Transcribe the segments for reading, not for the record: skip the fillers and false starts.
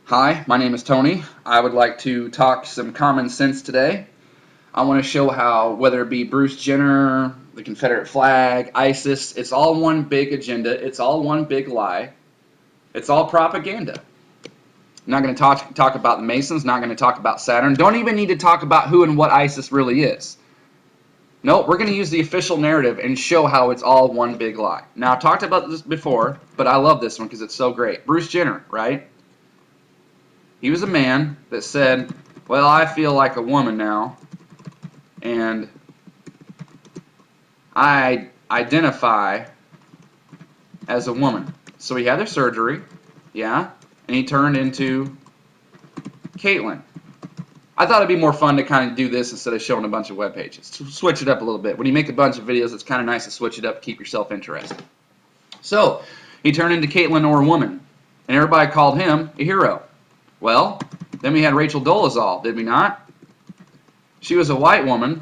Hi, my name is Tony. I would like to talk some common sense today. I want to show how, whether it be Bruce Jenner, the Confederate flag, ISIS, it's all one big agenda. It's all one big lie. It's all propaganda. I'm not going to talk about the Masons, not going to talk about Saturn. Don't even need to talk about who and what ISIS really is. No, we're going to use the official narrative and show how it's all one big lie. Now, I've talked about this before, but I love this one because it's so great. Bruce Jenner, right? He was a man that said, well, I feel like a woman now, and I identify as a woman. So he had their surgery, yeah, and he turned into Caitlyn. I thought it'd be more fun to kind of do this instead of showing a bunch of web pages. Switch it up a little bit. When you make a bunch of videos, it's kind of nice to switch it up, keep yourself interested. So he turned into Caitlyn or a woman, and everybody called him a hero. Well, then we had Rachel Dolezal, did we not? She was a white woman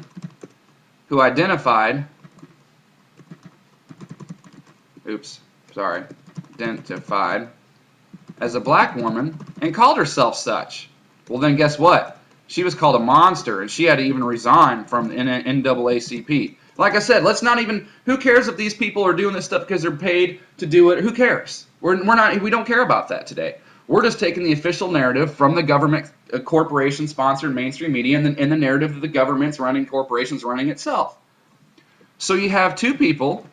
who identified as a black woman and called herself such. Well, then guess what? She was called a monster, and she had to even resign from the NAACP. Like I said, let's not even. Who cares if these people are doing this stuff because they're paid to do it? Who cares? We don't care about that today. We're just taking the official narrative from the government, corporation-sponsored mainstream media, and the narrative that the government's running, corporations running itself. So you have two people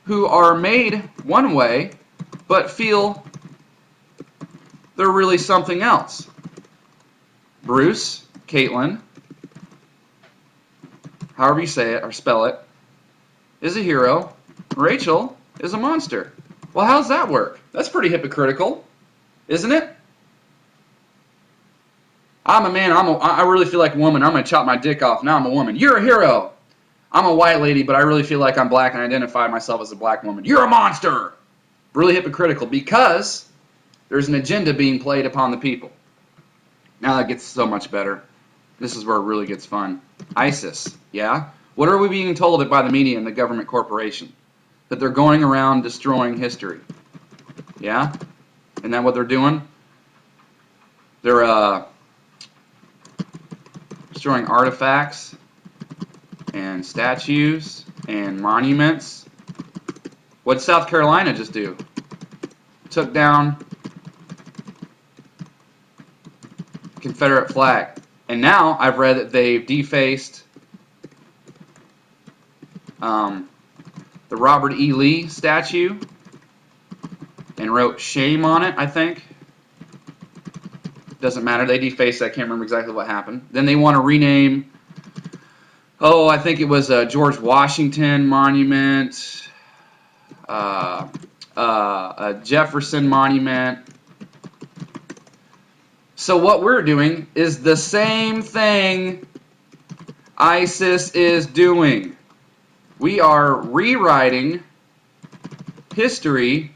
who are made one way, but feel they're really something else. Bruce, Caitlyn, however you say it or spell it, is a hero. Rachel is a monster. Well, how's that work? That's pretty hypocritical, isn't it? I'm a man. I really feel like a woman. I'm going to chop my dick off. Now I'm a woman. You're a hero. I'm a white lady, but I really feel like I'm black and I identify myself as a black woman. You're a monster. Really hypocritical because there's an agenda being played upon the people. Now that gets so much better. This is where it really gets fun. ISIS, yeah? What are we being told by the media and the government corporation? That they're going around destroying history. Yeah? Isn't that what they're doing? They're destroying artifacts and statues and monuments. What did South Carolina just do? Took down Confederate flag. And now I've read that they've defaced the Robert E. Lee statue and wrote shame on it, I think. Doesn't matter. They defaced it. I can't remember exactly what happened. Then they want to rename, I think it was a George Washington monument, a Jefferson monument. So what we're doing is the same thing ISIS is doing. We are rewriting history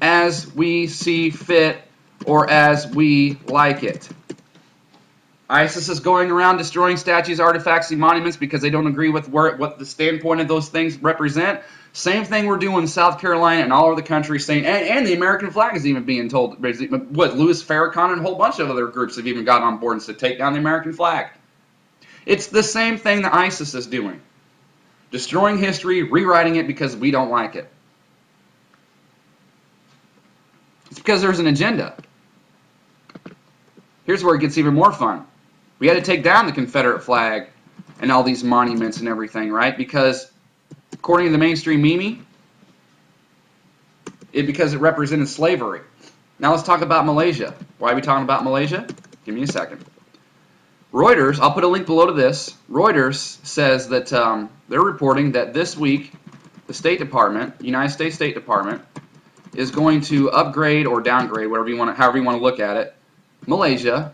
as we see fit or as we like it. ISIS is going around destroying statues, artifacts, and monuments because they don't agree with what the standpoint of those things represent. Same thing we're doing in South Carolina and all over the country, saying, and the American flag is even being told. What, Louis Farrakhan and a whole bunch of other groups have even gotten on board and said, take down the American flag. It's the same thing that ISIS is doing. Destroying history, rewriting it because we don't like it. It's because there's an agenda. Here's where it gets even more fun. We had to take down the Confederate flag and all these monuments and everything, right? Because according to the mainstream media, because it represented slavery. Now let's talk about Malaysia. Why are we talking about Malaysia? Give me a second. Reuters, I'll put a link below to this. Reuters says that they're reporting that this week the State Department, United States State Department, is going to upgrade or downgrade, however you want to look at it, Malaysia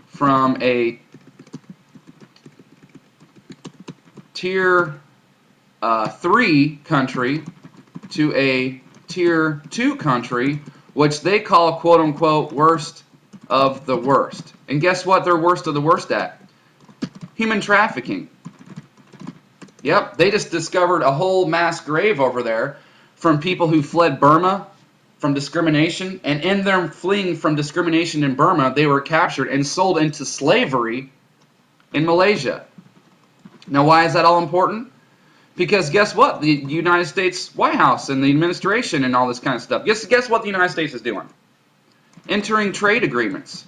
from a tier 3 country to a tier 2 country, which they call quote-unquote worst of the worst. And guess what they're worst of the worst at? Human trafficking. Yep, they just discovered a whole mass grave over there from people who fled Burma from discrimination, and in their fleeing from discrimination in Burma, they were captured and sold into slavery in Malaysia. Now, why is that all important? Because guess what? The United States White House and the administration and all this kind of stuff. Guess what the United States is doing? Entering trade agreements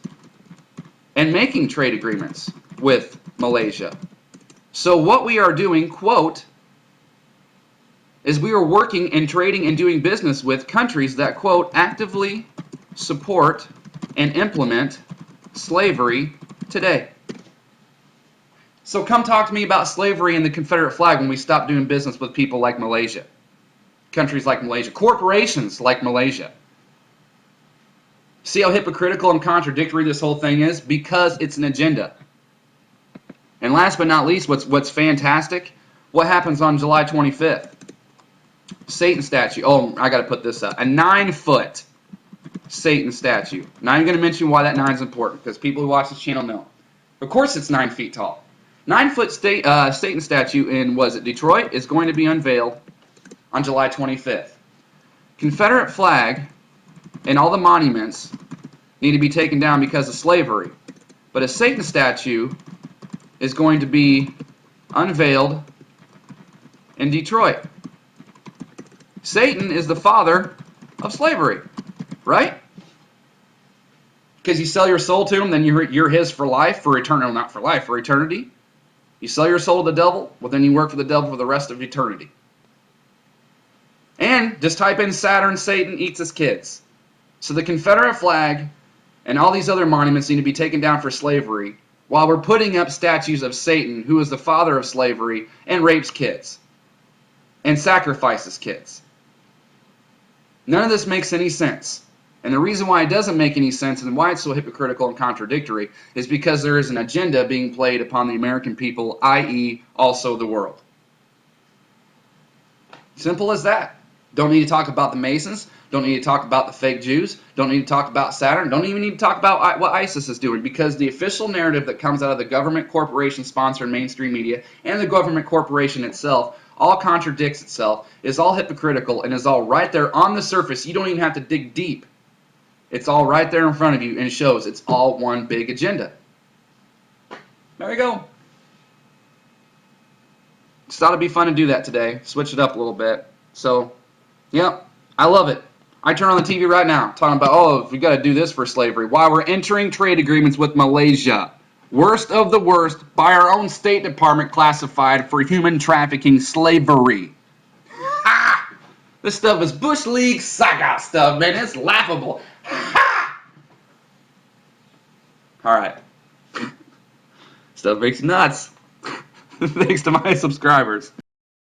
and making trade agreements with Malaysia. So what we are doing, quote, is we are working and trading and doing business with countries that, quote, actively support and implement slavery today. So come talk to me about slavery and the Confederate flag when we stop doing business with people like Malaysia, countries like Malaysia, corporations like Malaysia. See how hypocritical and contradictory this whole thing is? Because it's an agenda. And last but not least, what's fantastic, what happens on July 25th? Satan statue. Oh, I got to put this up. A 9-foot Satan statue. Now I'm going to mention why that 9 is important, because people who watch this channel know. Of course it's 9 feet tall. 9-foot Satan statue in, was it Detroit, is going to be unveiled on July 25th. Confederate flag and all the monuments need to be taken down because of slavery. But a Satan statue is going to be unveiled in Detroit. Satan is the father of slavery, right? Because you sell your soul to him, then you're his for life, for eternity, not for life, for eternity. You sell your soul to the devil, well then you work for the devil for the rest of eternity. And just type in Saturn, Satan eats his kids. So the Confederate flag and all these other monuments need to be taken down for slavery, while we're putting up statues of Satan, who is the father of slavery, and rapes kids, and sacrifices kids. None of this makes any sense. And the reason why it doesn't make any sense and why it's so hypocritical and contradictory is because there is an agenda being played upon the American people, i.e. also the world. Simple as that. Don't need to talk about the Masons. Don't need to talk about the fake Jews. Don't need to talk about Saturn. Don't even need to talk about what ISIS is doing, because the official narrative that comes out of the government, corporation, sponsored mainstream media, and the government corporation itself all contradicts itself, is all hypocritical, and is all right there on the surface. You don't even have to dig deep. It's all right there in front of you, and it shows it's all one big agenda. There you go. Just thought it'd be fun to do that today. Switch it up a little bit. So, yep, I love it. I turn on the TV right now talking about, oh, we got to do this for slavery. Why? We're entering trade agreements with Malaysia. Worst of the worst, by our own State Department classified for human trafficking slavery. Ha! This stuff is Bush League saga stuff, man. It's laughable. Ha! All right. Stuff makes you nuts. Thanks to my subscribers.